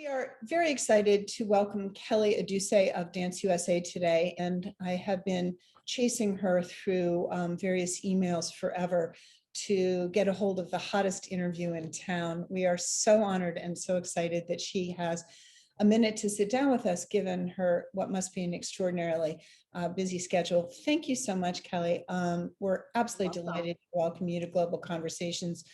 We are very excited to welcome Kellee Edusei of Dance USA today, and I have been chasing her through various emails forever to get a hold of the hottest interview in town. We are so honored and so excited that she has a minute to sit down with us, given her what must be an extraordinarily busy schedule. Thank you so much, Kellee. We're absolutely delighted to welcome you to Global Conversations.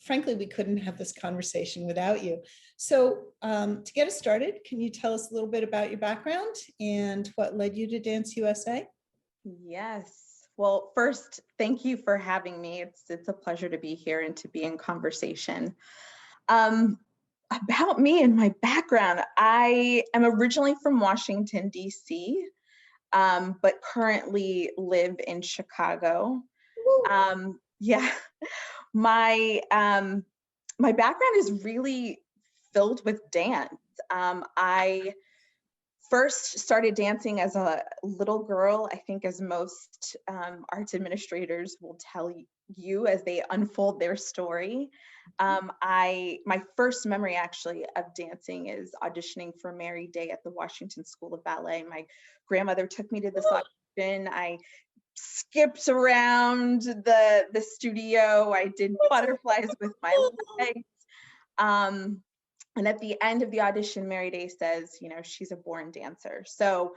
Frankly, we couldn't have this conversation without you. So to get us started, can you tell us a little bit about your background and what led you to Dance USA? Yes. Well, first, thank you for having me. It's a pleasure to be here and to be in conversation. About me and my background, I am originally from Washington, D.C., but currently live in Chicago. Yeah. My background is really filled with dance. I first started dancing as a little girl, I think, as most arts administrators will tell you as they unfold their story. My first memory actually of dancing is auditioning for Mary Day at the Washington School of Ballet. My grandmother took me to this audition. I skipped around the studio. I did butterflies with my legs. And at the end of the audition, Mary Day says, you know, she's a born dancer. So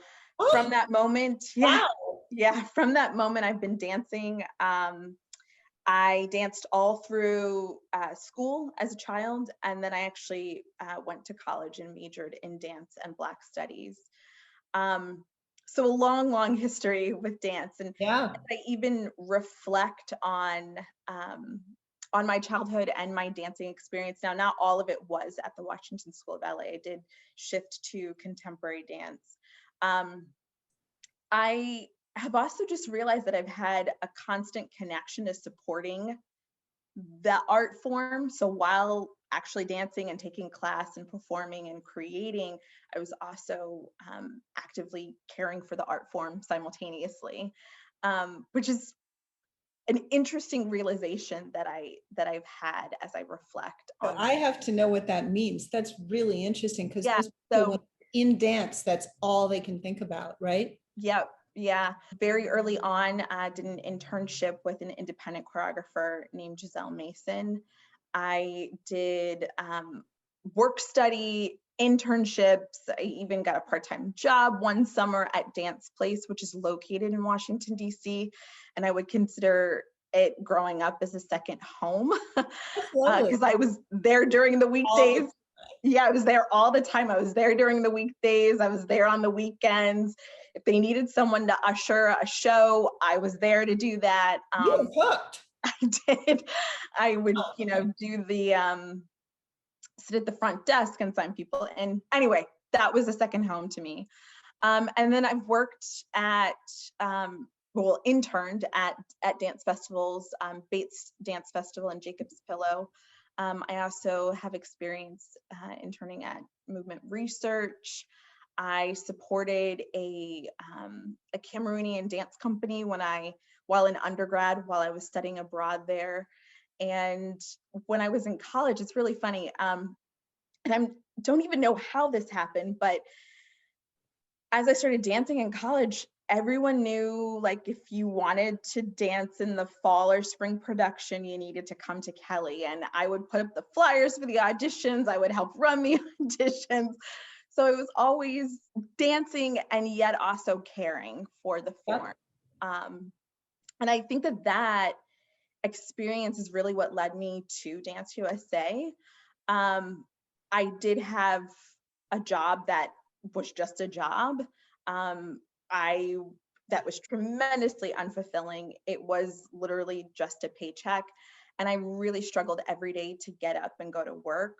from that moment, from that moment, I've been dancing. I danced all through school as a child, and then I actually went to college and majored in dance and Black studies. So a long, long history with dance. And I even reflect on my childhood and my dancing experience. Now, not all of it was at the Washington School of Ballet. I did shift to contemporary dance. I have also just realized that I've had a constant connection to supporting the art form. So while actually dancing and taking class and performing and creating, I was also actively caring for the art form simultaneously, which is an interesting realization that I've had as I reflect on. I have to know what that means. That's really interesting, because so in dance, that's all they can think about, right? Yep. Yeah. Very early on, I did an internship with an independent choreographer named Giselle Mason. I did work study internships. I even got a part-time job one summer at Dance Place, which is located in Washington, D.C. And I would consider it growing up as a second home because I was there during the weekdays. Yeah, I was there all the time. I was there during the weekdays. I was there on the weekends. If they needed someone to usher a show, I was there to do that. You were hooked. I did. I would, do the sit at the front desk and sign people in. Anyway, that was a second home to me. And then I've worked at, interned at dance festivals, Bates Dance Festival and Jacob's Pillow. I also have experience interning at Movement Research. I supported a Cameroonian dance company while in undergrad, while I was studying abroad there. And when I was in college, it's really funny. And I don't even know how this happened, but as I started dancing in college, everyone knew, like, if you wanted to dance in the fall or spring production, you needed to come to Kellee. And I would put up the flyers for the auditions. I would help run the auditions. So it was always dancing and yet also caring for the form. And I think that experience is really what led me to Dance USA. I did have a job that was just a job. That was tremendously unfulfilling. It was literally just a paycheck. And I really struggled every day to get up and go to work.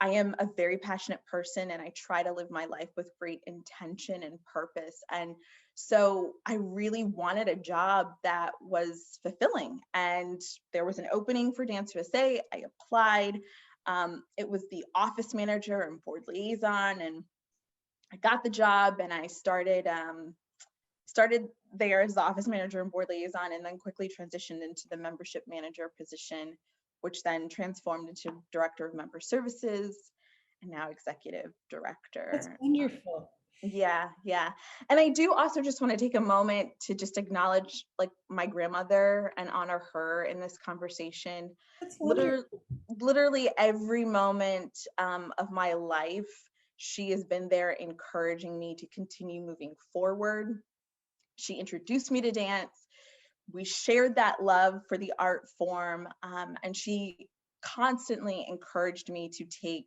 I am a very passionate person, and I try to live my life with great intention and purpose. And so I really wanted a job that was fulfilling. And there was an opening for Dance USA. I applied. It was the office manager and board liaison, and I got the job, and I started there as the office manager and board liaison, and then quickly transitioned into the membership manager position, which then transformed into director of member services. and now executive director. That's wonderful. Yeah, yeah. And I do also just want to take a moment to just acknowledge like my grandmother and honor her in this conversation. That's wonderful. Literally every moment of my life, she has been there encouraging me to continue moving forward. She introduced me to dance. We shared that love for the art form, and she constantly encouraged me to take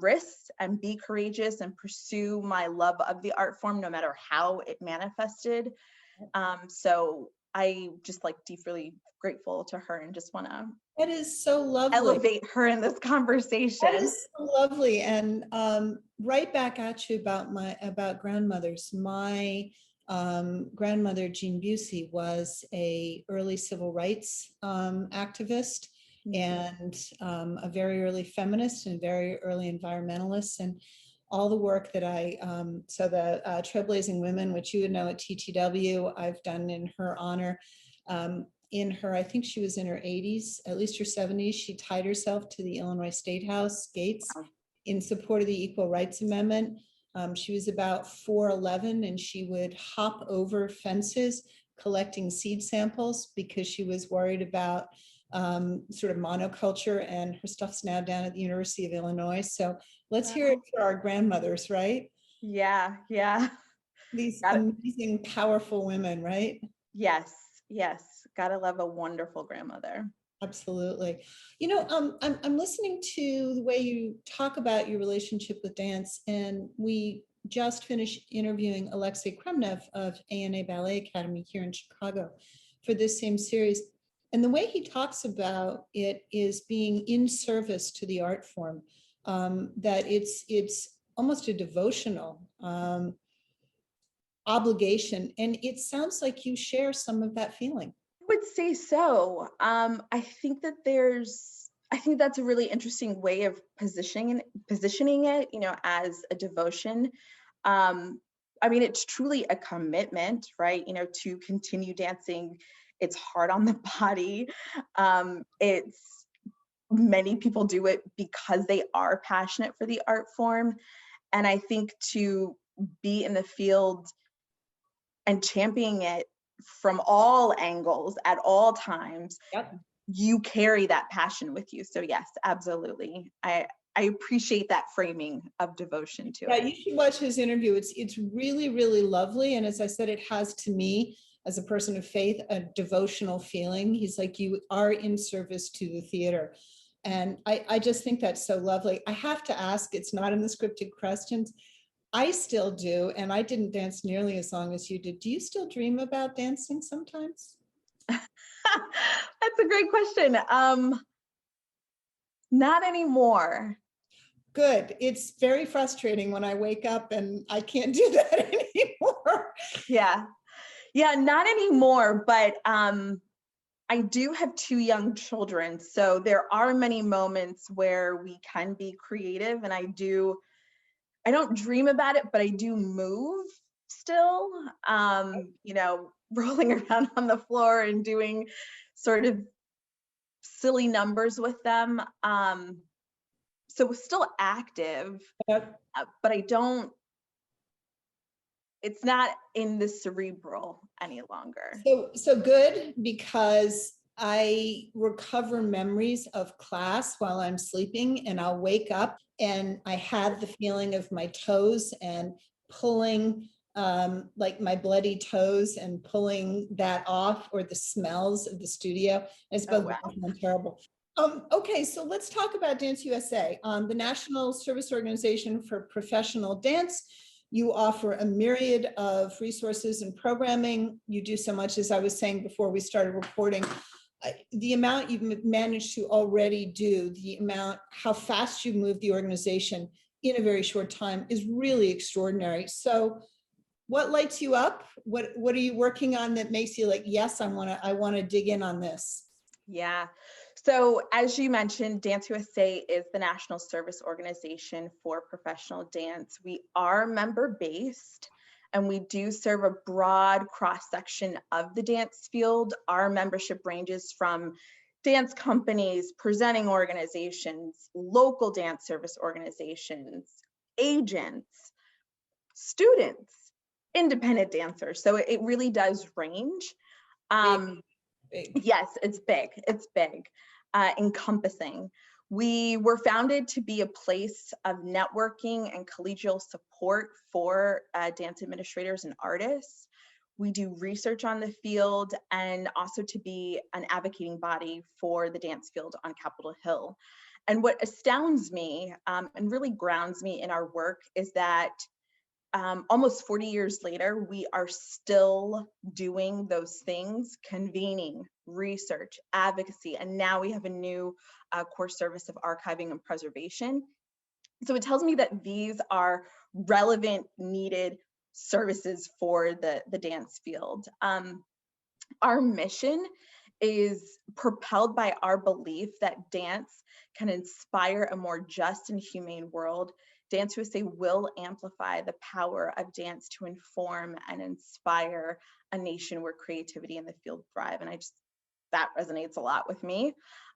risks and be courageous and pursue my love of the art form, no matter how it manifested. So I just like deeply grateful to her and just want to That is so lovely. elevate her in this conversation. That is so lovely. And right back at you about grandmothers. My grandmother, Jean Busey, was a early civil rights activist and a very early feminist and very early environmentalist. And all the work that so the Trailblazing Women, which you would know at TTW, I've done in her honor. In her, I think she was in her 80s, at least her 70s, she tied herself to the Illinois State House gates in support of the Equal Rights Amendment. She was about 4'11", and she would hop over fences collecting seed samples because she was worried about sort of monoculture, and her stuff's now down at the University of Illinois. So let's hear it for our grandmothers, right? Yeah, yeah. These amazing, powerful women, right? Yes, yes. Gotta love a wonderful grandmother. Absolutely. You know, I'm listening to the way you talk about your relationship with dance, and we just finished interviewing Alexei Kremnev of ANA Ballet Academy here in Chicago for this same series. And the way he talks about it is being in service to the art form, that it's almost a devotional obligation. And it sounds like you share some of that feeling. I would say so. I think that's a really interesting way of positioning it, you know, as a devotion. I mean, it's truly a commitment, right? You know, to continue dancing. It's hard on the body. Many people do it because they are passionate for the art form. And I think to be in the field and championing it from all angles at all times, you carry that passion with you. So yes, absolutely. I appreciate that framing of devotion to it. Yeah, you should watch his interview. It's really, really lovely. And as I said, it has, to me, as a person of faith, a devotional feeling. He's like, you are in service to the theater. And I just think that's so lovely. I have to ask, it's not in the scripted questions. I still do, and I didn't dance nearly as long as you did. Do you still dream about dancing sometimes? That's a great question. Not anymore. Good. It's very frustrating when I wake up and I can't do that anymore. Yeah, not anymore, but I do have 2 young children, so there are many moments where we can be creative, and I don't dream about it, but I do move still, you know, rolling around on the floor and doing sort of silly numbers with them. So still active, but it's not in the cerebral any longer. So good, because I recover memories of class while I'm sleeping, and I'll wake up and I have the feeling of my toes and pulling like my bloody toes and pulling that off, or the smells of the studio. It's both awful and terrible. Okay, so let's talk about Dance USA, the National Service Organization for Professional Dance. You offer a myriad of resources and programming. You do so much, as I was saying before we started recording. The amount you've managed to already do, how fast you moved the organization in a very short time is really extraordinary. So what lights you up? What are you working on that makes you like, yes, I want to dig in on this? Yeah. So as you mentioned, Dance USA is the national service organization for professional dance. We are member-based, and we do serve a broad cross-section of the dance field. Our membership ranges from dance companies, presenting organizations, local dance service organizations, agents, students, independent dancers. So it really does range. Big. Yes, it's big. It's big, encompassing. We were founded to be a place of networking and collegial support for dance administrators and artists. We do research on the field and also to be an advocating body for the dance field on Capitol Hill. And what astounds me and really grounds me in our work is that almost 40 years later, we are still doing those things, convening, research, advocacy, and now we have a new core service of archiving and preservation. So it tells me that these are relevant, needed services for the dance field. Our mission is propelled by our belief that dance can inspire a more just and humane world. Dance USA will amplify the power of dance to inform and inspire a nation where creativity and the field thrive. And that resonates a lot with me.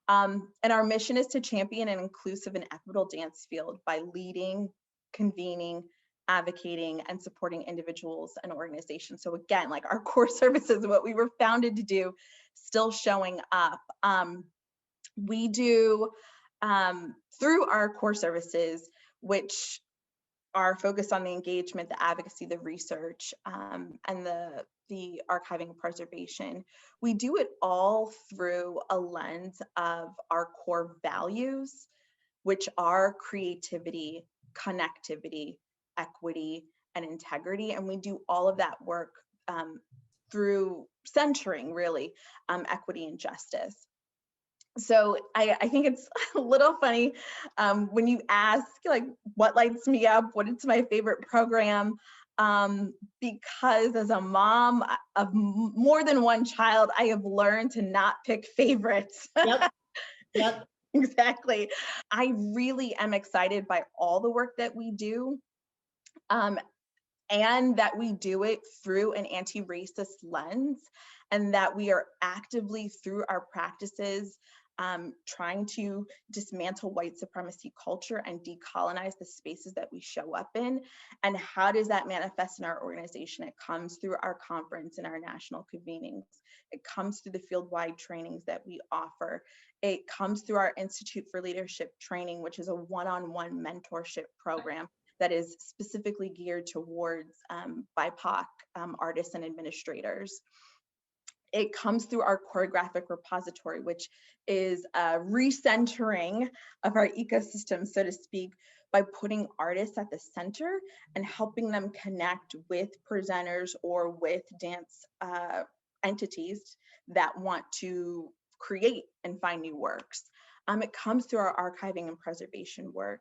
And our mission is to champion an inclusive and equitable dance field by leading, convening, advocating, and supporting individuals and organizations. So again, like our core services, what we were founded to do, still showing up. We do, through our core services, which are focused on the engagement, the advocacy, the research, and the archiving and preservation. We do it all through a lens of our core values, which are creativity, connectivity, equity, and integrity. And we do all of that work through centering, really, equity and justice. So I think it's a little funny when you ask, like, what lights me up, what is my favorite program, because as a mom of more than one child, I have learned to not pick favorites. Yep. Yep. Exactly. I really am excited by all the work that we do, and that we do it through an anti-racist lens, and that we are actively, through our practices, trying to dismantle white supremacy culture and decolonize the spaces that we show up in. And how does that manifest in our organization? It comes through our conference and our national convenings. It comes through the field-wide trainings that we offer. It comes through our Institute for Leadership Training, which is a one-on-one mentorship program that is specifically geared towards BIPOC artists and administrators. It comes through our choreographic repository, which is a recentering of our ecosystem, so to speak, by putting artists at the center and helping them connect with presenters or with dance entities that want to create and find new works. It comes through our archiving and preservation work.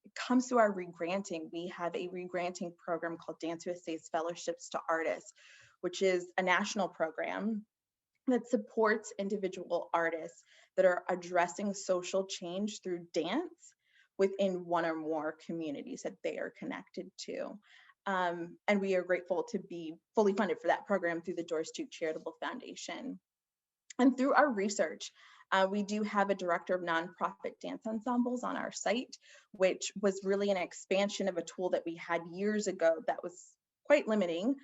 It comes through our regranting. We have a regranting program called Dance USA's Fellowships to Artists, which is a national program that supports individual artists that are addressing social change through dance within one or more communities that they are connected to. And we are grateful to be fully funded for that program through the Doris Duke Charitable Foundation. And through our research, we do have a director of nonprofit dance ensembles on our site, which was really an expansion of a tool that we had years ago that was quite limiting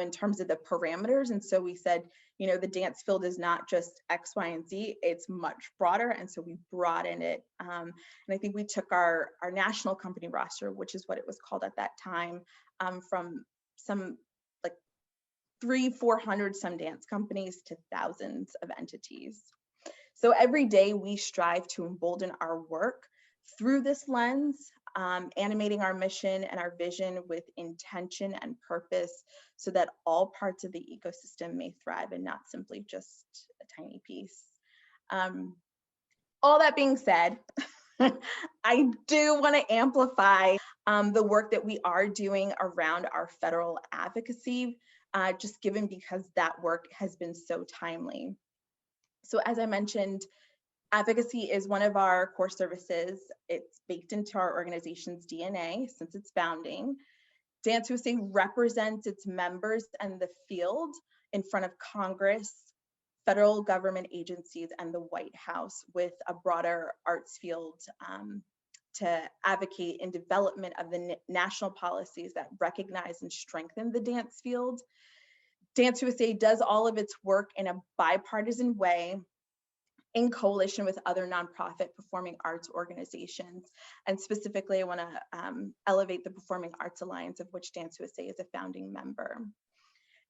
in terms of the parameters. And so we said, you know, the dance field is not just X, Y, and Z, it's much broader. And so we broadened it. And I think we took our national company roster, which is what it was called at that time, from some like 300-400 some dance companies to thousands of entities. So every day we strive to embolden our work through this lens, animating our mission and our vision with intention and purpose so that all parts of the ecosystem may thrive and not simply just a tiny piece. All that being said, I do want to amplify the work that we are doing around our federal advocacy, just given because that work has been so timely. So as I mentioned, advocacy is one of our core services. It's baked into our organization's DNA since its founding. Dance USA represents its members and the field in front of Congress, federal government agencies and the White House with a broader arts field to advocate in development of the national policies that recognize and strengthen the dance field. Dance USA does all of its work in a bipartisan way in coalition with other nonprofit performing arts organizations. And specifically, I want to elevate the Performing Arts Alliance, of which Dance USA is a founding member.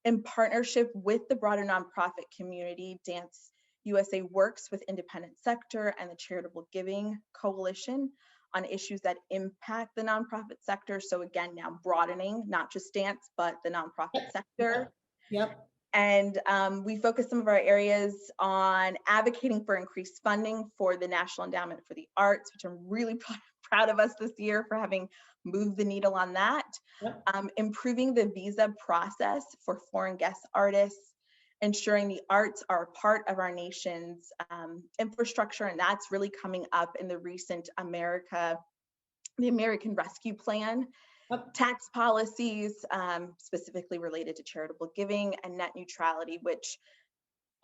In partnership with the broader nonprofit community, Dance USA works with independent sector and the Charitable Giving Coalition on issues that impact the nonprofit sector. So again, now broadening, not just dance, but the nonprofit sector. Yep. And we focus some of our areas on advocating for increased funding for the National Endowment for the Arts, which I'm really proud of us this year for having moved the needle on that. Yep. Improving the visa process for foreign guest artists, ensuring the arts are a part of our nation's infrastructure, and that's really coming up in the recent the American Rescue Plan. Tax policies, specifically related to charitable giving and net neutrality, which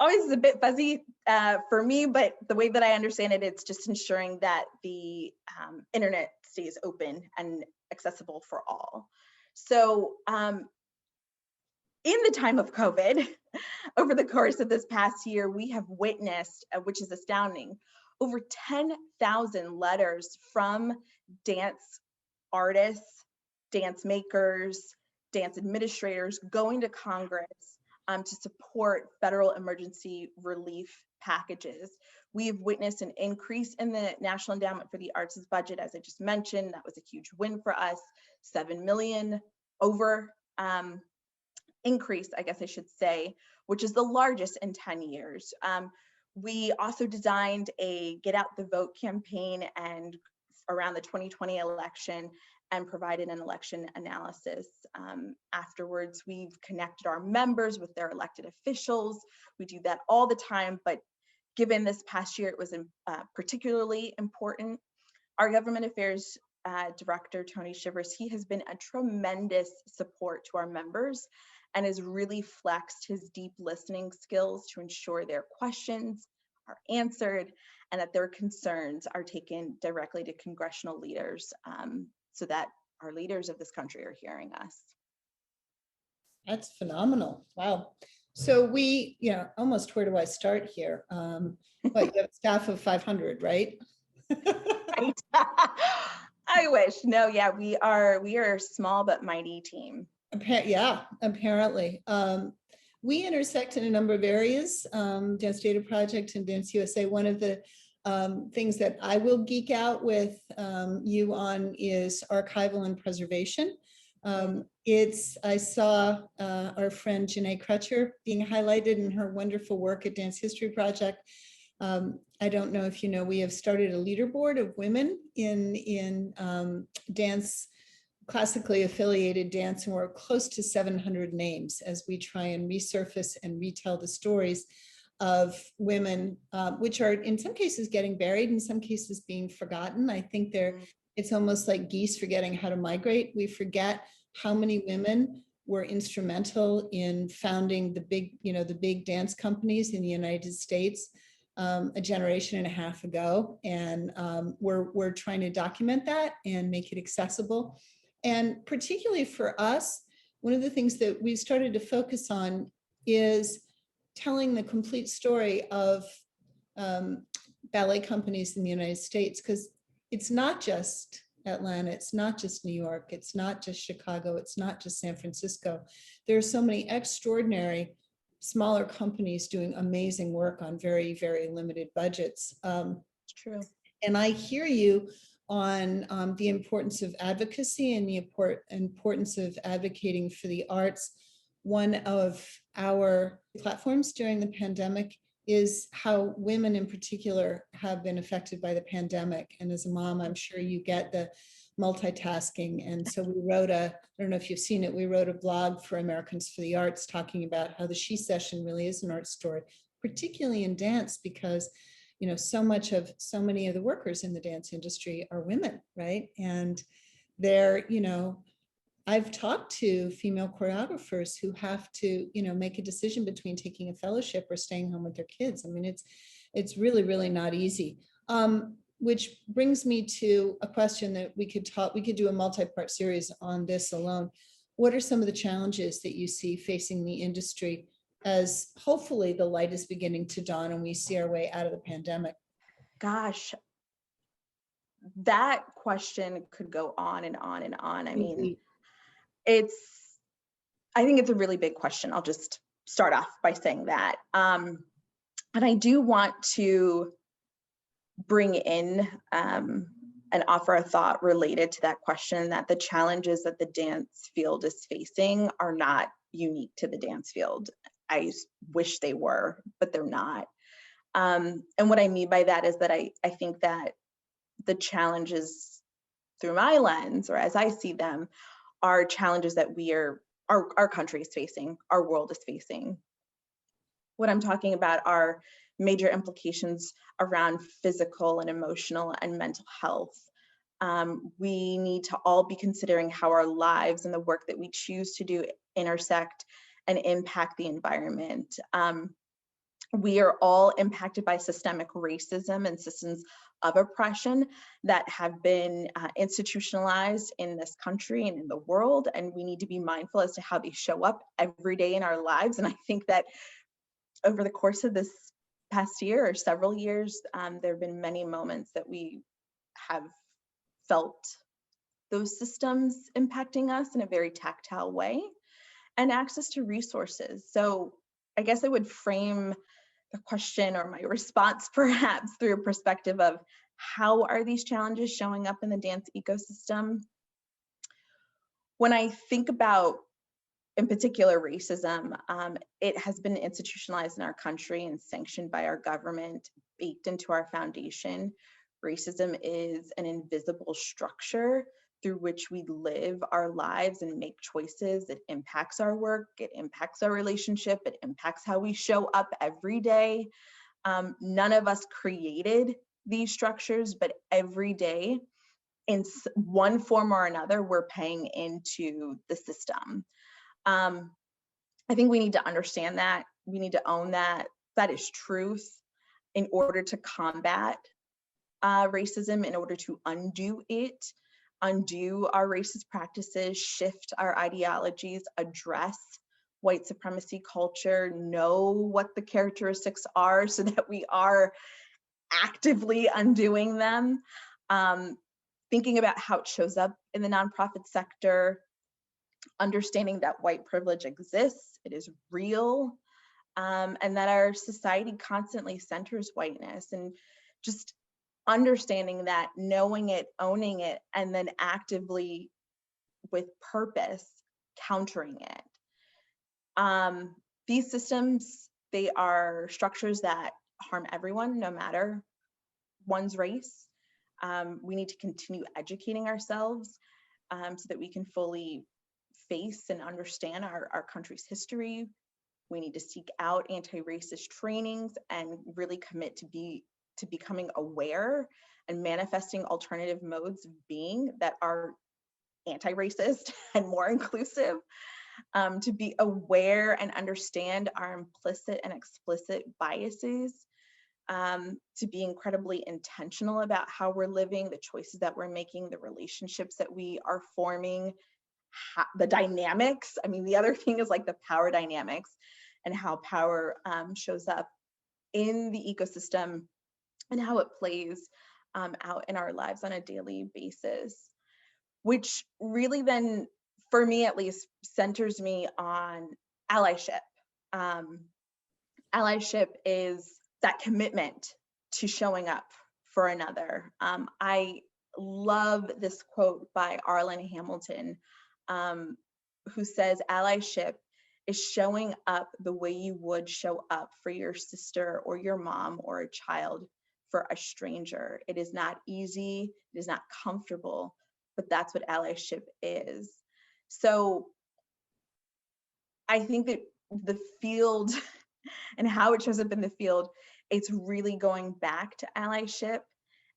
always is a bit fuzzy for me, but the way that I understand it, it's just ensuring that the internet stays open and accessible for all. So in the time of COVID, over the course of this past year, we have witnessed, which is astounding, over 10,000 letters from dance artists, dance makers, dance administrators going to Congress to support federal emergency relief packages. We've witnessed an increase in the National Endowment for the Arts' budget, as I just mentioned. That was a huge win for us, 7 million over increase, I guess I should say, which is the largest in 10 years. We also designed a Get Out the Vote campaign and around the 2020 election and provided an election analysis. Afterwards, we've connected our members with their elected officials. We do that all the time, but given this past year, it was particularly important. Our government affairs director, Tony Shivers, he has been a tremendous support to our members and has really flexed his deep listening skills to ensure their questions are answered and that their concerns are taken directly to congressional leaders so that our leaders of this country are hearing us. That's phenomenal. Wow. So we, almost where do I start here? But you have a staff of 500, right? Right. I wish. No, yeah, we are a small but mighty team. Yeah, apparently. We intersect in a number of areas, Dance Data Project and Dance USA. One of the things that I will geek out with you on is archival and preservation. I saw our friend Janae Crutcher being highlighted in her wonderful work at Dance History Project. I don't know if you know, we have started a leaderboard of women in dance, classically affiliated dance, and we're close to 700 names as we try and resurface and retell the stories of women, which are in some cases getting buried, in some cases being forgotten. I think it's almost like geese forgetting how to migrate. We forget how many women were instrumental in founding the big dance companies in the United States a generation and a half ago. And we're trying to document that and make it accessible. And particularly for us, one of the things that we started to focus on is telling the complete story of ballet companies in the United States, because it's not just Atlanta, it's not just New York, it's not just Chicago, it's not just San Francisco. There are so many extraordinary smaller companies doing amazing work on very, very limited budgets. It's true. And I hear you on the importance of advocacy and the importance of advocating for the arts. One of our platforms during the pandemic is how women in particular have been affected by the pandemic. And as a mom, I'm sure you get the multitasking. And so we wrote I don't know if you've seen it, we wrote a blog for Americans for the Arts talking about how the She Session really is an art story, particularly in dance, because so many of the workers in the dance industry are women, right? And they're, I've talked to female choreographers who have to, make a decision between taking a fellowship or staying home with their kids. I mean, it's really, really not easy. Which brings me to a question that we could do a multi-part series on this alone. What are some of the challenges that you see facing the industry as hopefully the light is beginning to dawn and we see our way out of the pandemic? Gosh, that question could go on and on and on. I mean, I think it's a really big question. I'll just start off by saying that. And I do want to bring in and offer a thought related to that question, that the challenges that the dance field is facing are not unique to the dance field. I wish they were, but they're not. And what I mean by that is that I think that the challenges through my lens, or as I see them, are challenges that our country is facing, our world is facing. What I'm talking about are major implications around physical and emotional and mental health. We need to all be considering how our lives and the work that we choose to do intersect and impact the environment. We are all impacted by systemic racism and systems of oppression that have been institutionalized in this country and in the world, and we need to be mindful as to how they show up every day in our lives. And I think that over the course of this past year or several years, there have been many moments that we have felt those systems impacting us in a very tactile way, and access to resources. So I guess I would frame the question or my response perhaps through a perspective of how are these challenges showing up in the dance ecosystem? When I think about, in particular, racism, it has been institutionalized in our country and sanctioned by our government, baked into our foundation. Racism is an invisible structure through which we live our lives and make choices. It impacts our work, it impacts our relationship, it impacts how we show up every day. None of us created these structures, but every day, in one form or another, we're paying into the system. I think we need to understand that. We need to own that. That is truth in order to combat racism, in order to undo it, undo our racist practices, shift our ideologies, address white supremacy culture, know what the characteristics are so that we are actively undoing them. Thinking about how it shows up in the nonprofit sector, understanding that white privilege exists, it is real, and that our society constantly centers whiteness, and just understanding that, knowing it, owning it, and then actively, with purpose, countering it. These systems, they are structures that harm everyone, no matter one's race. We need to continue educating ourselves so that we can fully face and understand our country's history. We need to seek out anti-racist trainings and really commit to becoming aware and manifesting alternative modes of being that are anti-racist and more inclusive, to be aware and understand our implicit and explicit biases, to be incredibly intentional about how we're living, the choices that we're making, the relationships that we are forming, the dynamics. I mean, the other thing is like the power dynamics and how power shows up in the ecosystem and how it plays out in our lives on a daily basis, which really then, for me at least, centers me on allyship. Allyship is that commitment to showing up for another. I love this quote by Arlen Hamilton, who says, allyship is showing up the way you would show up for your sister or your mom or a child for a stranger. It is not easy, it is not comfortable, but that's what allyship is. So I think that the field and how it shows up in the field, it's really going back to allyship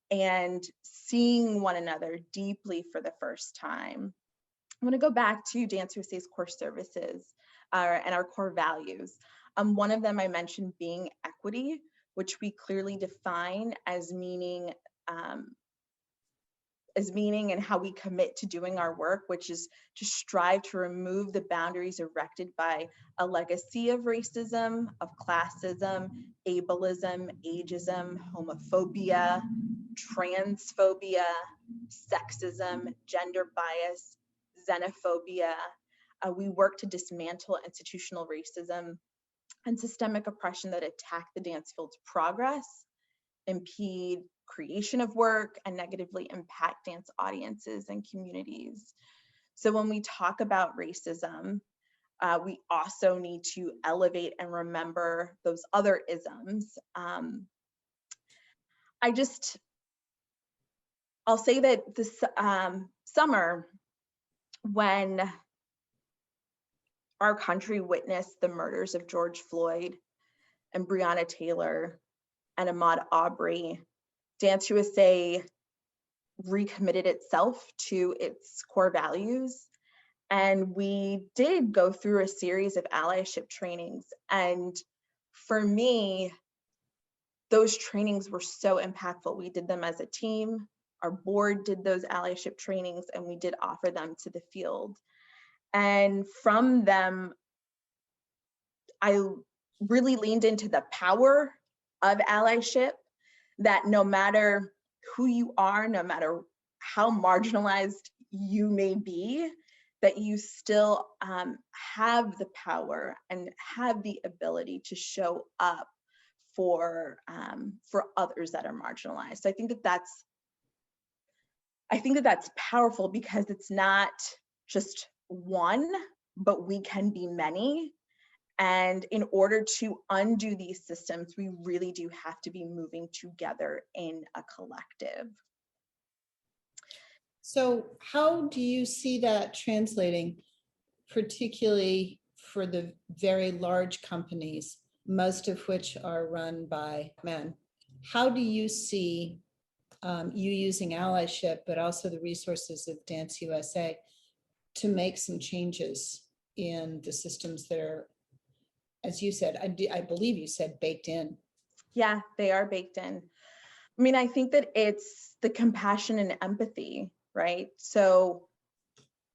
and seeing one another deeply for the first time. I'm going to go back to Dance USA's core services and our core values. One of them I mentioned being equity, which we clearly define as meaning and how we commit to doing our work, which is to strive to remove the boundaries erected by a legacy of racism, of classism, ableism, ageism, homophobia, transphobia, sexism, gender bias, xenophobia. We work to dismantle institutional racism and systemic oppression that attack the dance field's progress, impede creation of work, and negatively impact dance audiences and communities. So when we talk about racism, we also need to elevate and remember those other isms. I'll say that this summer, when our country witnessed the murders of George Floyd and Breonna Taylor and Ahmaud Arbery, Dance USA recommitted itself to its core values. And we did go through a series of allyship trainings. And for me, those trainings were so impactful. We did them as a team. Our board did those allyship trainings, and we did offer them to the field. And from them, I really leaned into the power of allyship, that no matter who you are, no matter how marginalized you may be, that you still have the power and have the ability to show up for others that are marginalized. So I think that that's powerful, because it's not just one, but we can be many. And in order to undo these systems, we really do have to be moving together in a collective. So how do you see that translating, particularly for the very large companies, most of which are run by men? How do you see you using allyship, but also the resources of Dance USA to make some changes in the systems that are, as you said, I believe you said baked in? Yeah, they are baked in. I mean, I think that it's the compassion and empathy, right? So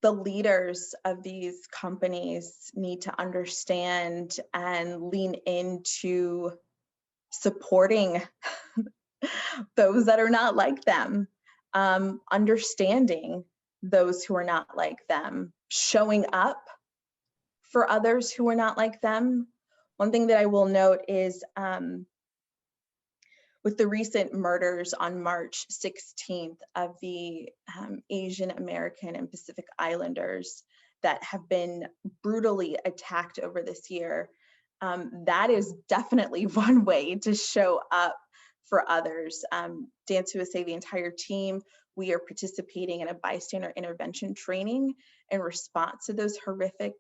the leaders of these companies need to understand and lean into supporting those that are not like them, understanding those who are not like them, showing up for others who are not like them. One thing that I will note is with the recent murders on March 16th of the Asian American and Pacific Islanders that have been brutally attacked over this year, that is definitely one way to show up for others. Dance USA, the entire team, we are participating in a bystander intervention training in response to those horrific,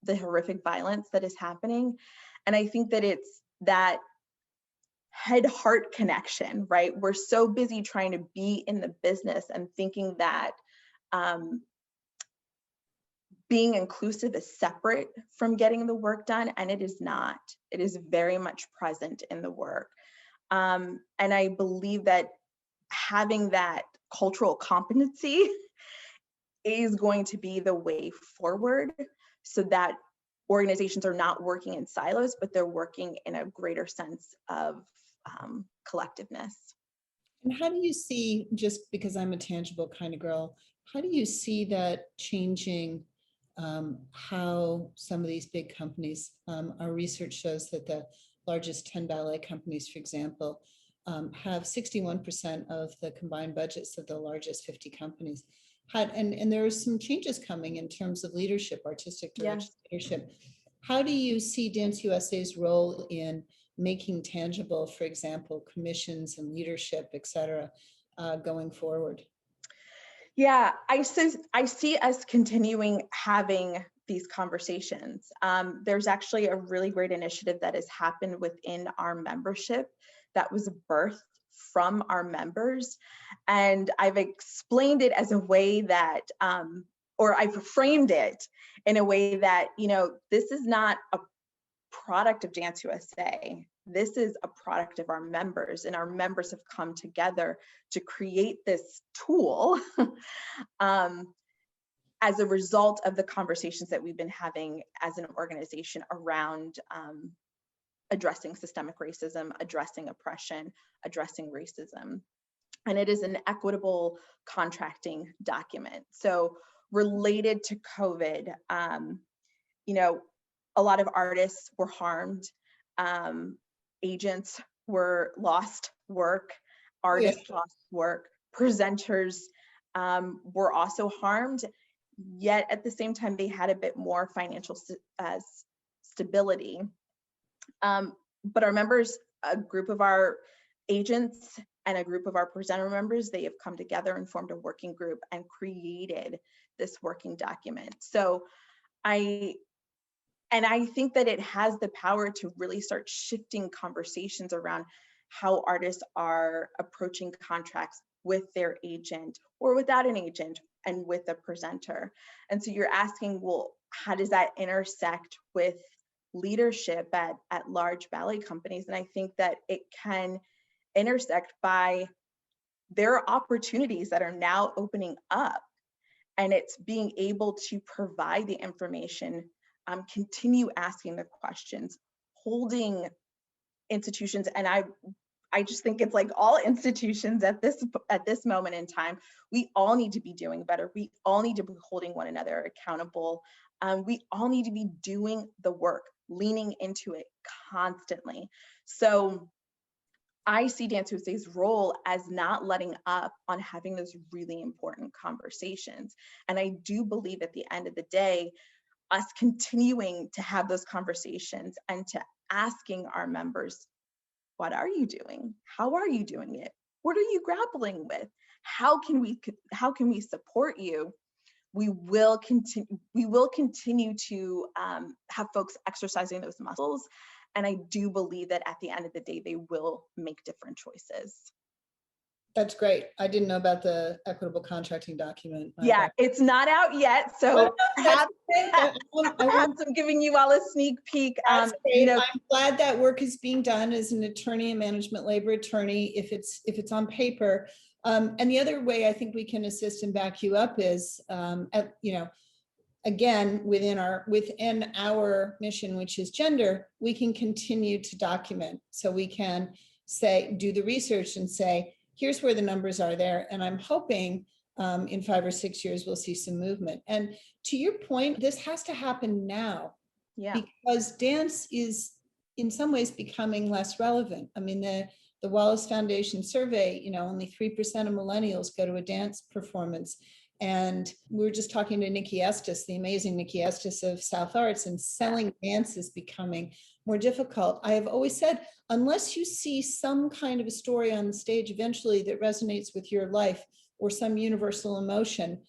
the horrific violence that is happening. And I think that it's that head-heart connection, right? We're so busy trying to be in the business and thinking that being inclusive is separate from getting the work done, and it is not. It is very much present in the work. And I believe that having that cultural competency is going to be the way forward, so that organizations are not working in silos, but they're working in a greater sense of collectiveness. And how do you see, just because I'm a tangible kind of girl, how do you see that changing how some of these big companies, our research shows that the largest 10 ballet companies, for example, have 61% of the combined budgets of the largest 50 companies. And there are some changes coming in terms of leadership, artistic direction, leadership. How do you see Dance USA's role in making tangible, for example, commissions and leadership, et cetera, going forward? Yeah, I see us continuing having these conversations. There's actually a really great initiative that has happened within our membership that was birthed from our members. And I've explained it as a way that or I've framed it in a way that, you know, this is not a product of Dance USA. This is a product of our members, and our members have come together to create this tool as a result of the conversations that we've been having as an organization around addressing systemic racism, addressing oppression, addressing racism. And it is an equitable contracting document. So related to COVID, you know, a lot of artists were harmed, agents were lost work, artists lost work, presenters were also harmed, yet at the same time, they had a bit more financial stability. But our members, a group of our agents and a group of our presenter members, they have come together and formed a working group and created this working document. So I think that it has the power to really start shifting conversations around how artists are approaching contracts with their agent or without an agent and with a presenter. And so you're asking, well, how does that intersect with leadership at large ballet companies? And I think that it can intersect by there are opportunities that are now opening up, and it's being able to provide the information, continue asking the questions, holding institutions. And I just think it's like all institutions at this moment in time, we all need to be doing better. We all need to be holding one another accountable. We all need to be doing the work, leaning into it constantly. So I see Dance USA's role as not letting up on having those really important conversations. And I do believe at the end of the day, us continuing to have those conversations and to asking our members, what are you doing? How are you doing it? What are you grappling with? How can we support you? We will continue to have folks exercising those muscles. And I do believe that at the end of the day, they will make different choices. That's great. I didn't know about the equitable contracting document. Yeah, it's not out yet. So perhaps I'm giving you all a sneak peek. You know, I'm glad that work is being done as an attorney and management labor attorney, if it's on paper. And the other way I think we can assist and back you up is, you know, again, within our mission, which is gender, we can continue to document. So we can say, do the research and say, here's where the numbers are there. And I'm hoping in 5 or 6 years, we'll see some movement. And to your point, this has to happen now. Yeah. Because dance is in some ways becoming less relevant. I mean, the Wallace Foundation survey, you know, only 3% of millennials go to a dance performance. And we were just talking to Nikki Estes, the amazing Nikki Estes of South Arts, and selling dance is becoming more difficult. I have always said, unless you see some kind of a story on the stage eventually that resonates with your life or some universal emotion,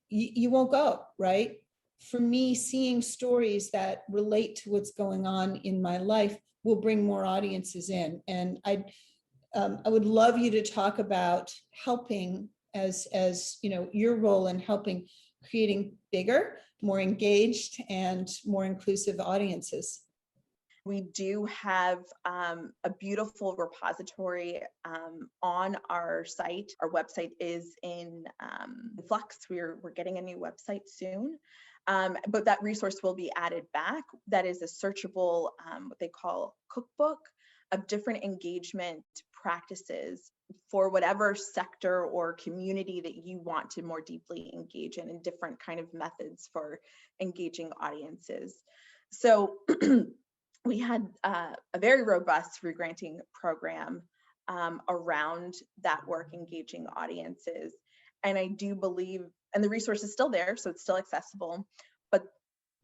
you won't go, right? For me, seeing stories that relate to what's going on in my life will bring more audiences in. And I would love you to talk about helping as you know, your role in helping creating bigger, more engaged and more inclusive audiences. We do have a beautiful repository on our site. Our website is in flux. We're getting a new website soon, but that resource will be added back. That is a searchable, what they call cookbook of different engagement practices for whatever sector or community that you want to more deeply engage in, and different kind of methods for engaging audiences. So we had a very robust regranting program around that work, engaging audiences. And I do believe, and the resource is still there, so it's still accessible, but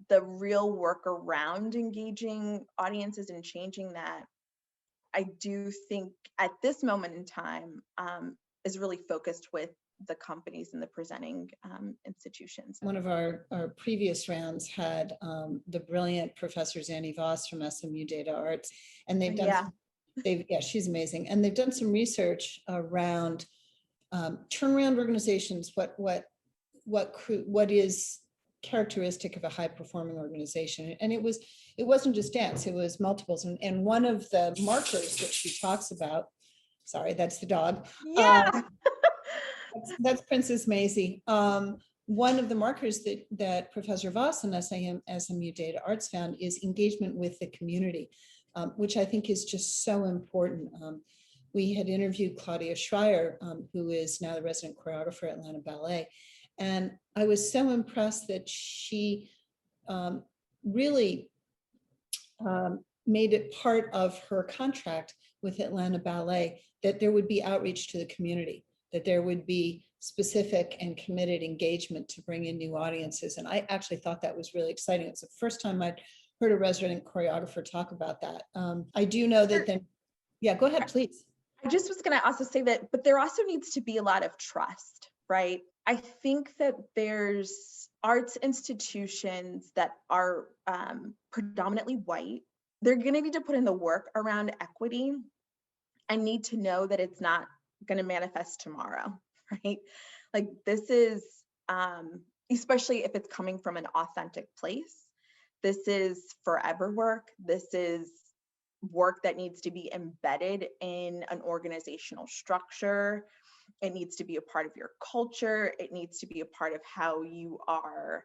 the real work around engaging audiences and changing that, I do think at this moment in time is really focused with the companies and the presenting institutions. One of our previous rounds had the brilliant Professor Zanny Voss from SMU Data Arts, and they've done, she's amazing. And they've done some research around turnaround organizations, what what is characteristic of a high performing organization. And it wasn't just dance, it was multiples. And one of the markers that she talks about, sorry, that's the dog. Yeah. That's Princess Maisie. One of the markers that Professor Voss and SMU Data Arts found is engagement with the community, which I think is just so important. We had interviewed Claudia Schreier, who is now the resident choreographer at Atlanta Ballet. And I was so impressed that she really made it part of her contract with Atlanta Ballet that there would be outreach to the community, that there would be specific and committed engagement to bring in new audiences. And I actually thought that was really exciting. It's the first time I'd heard a resident choreographer talk about that. I do know that then, yeah, go ahead, please. I just was going to also say that, but there also needs to be a lot of trust, right? I think that there's arts institutions that are predominantly white. They're going to need to put in the work around equity and need to know that it's not going to manifest tomorrow, right? Like this is, especially if it's coming from an authentic place, this is forever work. This is work that needs to be embedded in an organizational structure. It needs to be a part of your culture. It needs to be a part of how you are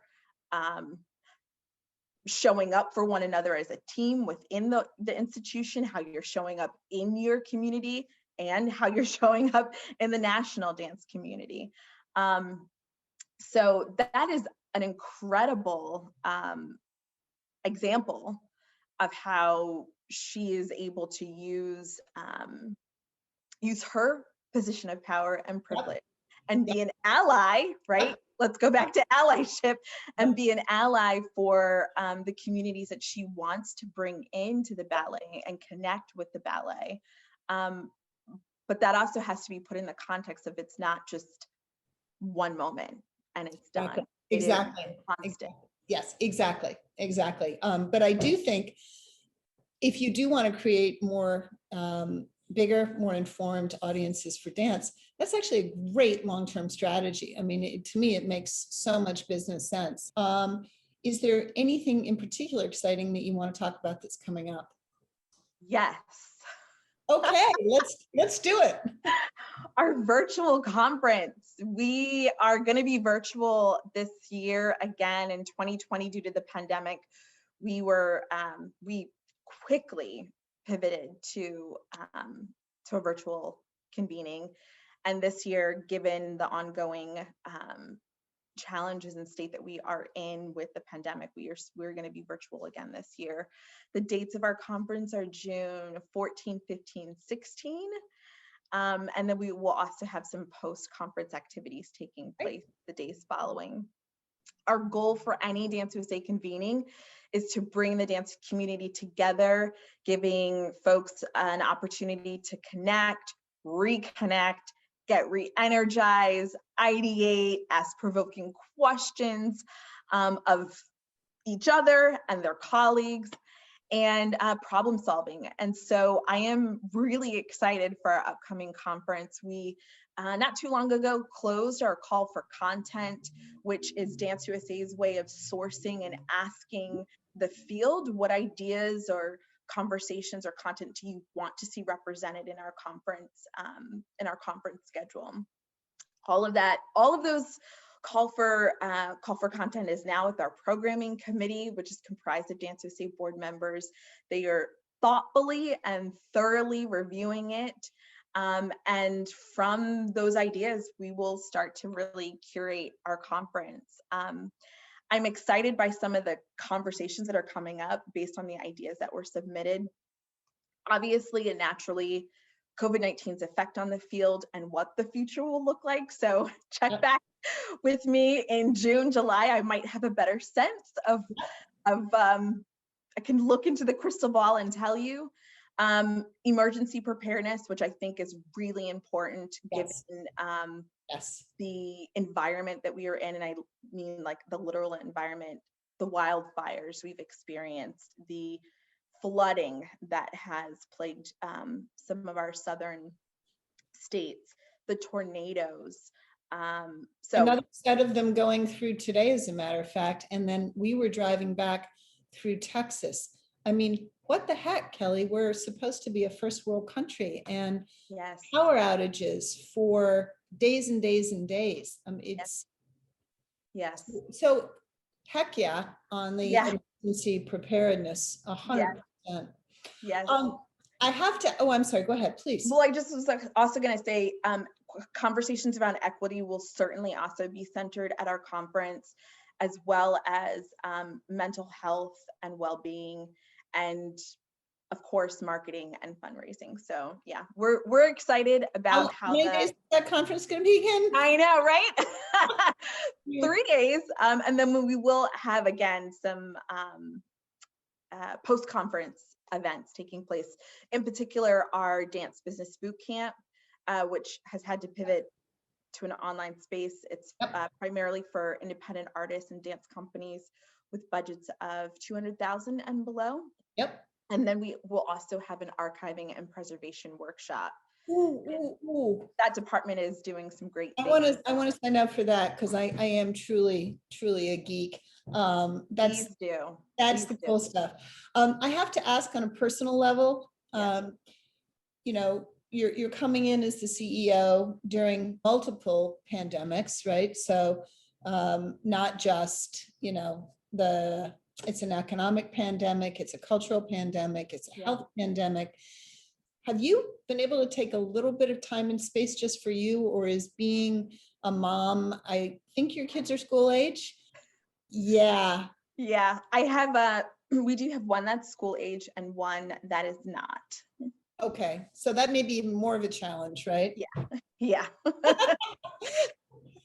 showing up for one another as a team within the institution, how you're showing up in your community, and how you're showing up in the national dance community. So that is an incredible example of how she is able to use her position of power and privilege and be an ally, right? Let's go back to allyship and be an ally for the communities that she wants to bring into the ballet and connect with the ballet. But that also has to be put in the context of it's not just one moment and it's done. Exactly. Yes, exactly. But I do think if you do want to create more bigger, more informed audiences for dance, that's actually a great long-term strategy. I mean, to me, it makes so much business sense. Is there anything in particular exciting that you want to talk about that's coming up? Yes. Okay, let's do it. Our virtual conference. We are going to be virtual this year again in 2020 due to the pandemic. We quickly pivoted to a virtual convening, and this year, given the ongoing challenges in state that we are in with the pandemic, we're going to be virtual again this year. The dates of our conference are June 14, 15, 16. And then we will also have some post-conference activities taking place the days following. Our goal for any Dance USA convening is to bring the dance community together, giving folks an opportunity to connect, reconnect, get re-energized, ideate, ask provoking questions of each other and their colleagues, and problem solving. And so I am really excited for our upcoming conference. We not too long ago closed our call for content, which is Dance USA's way of sourcing and asking the field what ideas or conversations or content do you want to see represented in our conference schedule. All of those call for content is now with our programming committee, which is comprised of Dance USA board members. They are thoughtfully and thoroughly reviewing it. And from those ideas, we will start to really curate our conference. I'm excited by some of the conversations that are coming up based on the ideas that were submitted. Obviously and naturally, COVID-19's effect on the field and what the future will look like. So check back with me in June, July. I might have a better sense of I can look into the crystal ball and tell you. Emergency preparedness, which I think is really important given the environment that we are in, and I mean like the literal environment, the wildfires we've experienced, the flooding that has plagued some of our southern states, the tornadoes, So another set of them going through today, as a matter of fact, and then we were driving back through Texas. I mean, what the heck, Kelly? We're supposed to be a first world country, and yes, power outages for days and days and days. It's yes, so heck yeah on the yeah, emergency preparedness, yes, 100%. yes. I have to, oh, I'm sorry, go ahead, please. Well, I just was also going to say, conversations around equity will certainly also be centered at our conference, as well as mental health and well-being, and of course, marketing and fundraising. So yeah, we're excited about how many days is that conference going to be again? I know, right? 3 days, and then we will have again some post-conference events taking place. In particular, our dance business boot camp, which has had to pivot to an online space. It's primarily for independent artists and dance companies with budgets of 200,000 and below. Yep. And then we will also have an archiving and preservation workshop. Ooh. That department is doing some great things. I want to sign up for that, because I am truly a geek. That's Please do. That's the cool stuff. I have to ask on a personal level, you know, you're coming in as the CEO during multiple pandemics, right? So not just, you know, it's an economic pandemic, it's a cultural pandemic, it's a health pandemic. Have you been able to take a little bit of time and space just for you, or is being a mom, I think your kids are school age? Yeah. Yeah, I have we do have one that's school age and one that is not. Okay, so that may be even more of a challenge, right? Yeah.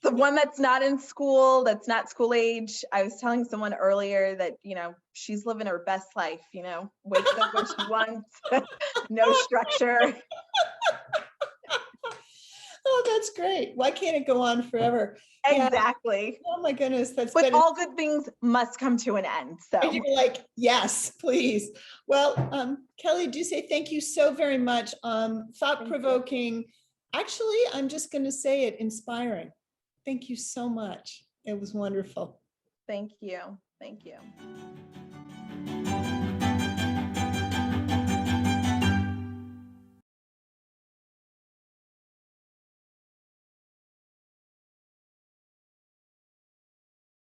The one that's not in school, that's not school age. I was telling someone earlier that, you know, she's living her best life, you know, wakes up when she wants, no structure. Oh, that's great. Why can't it go on forever? Exactly. Yeah. Oh my goodness, but all good things must come to an end. So you're like, yes, please. Well, Kellee Edusei, thank you so very much. Thought-provoking. Actually, I'm just going to say it, inspiring. Thank you so much. It was wonderful. Thank you. Thank you.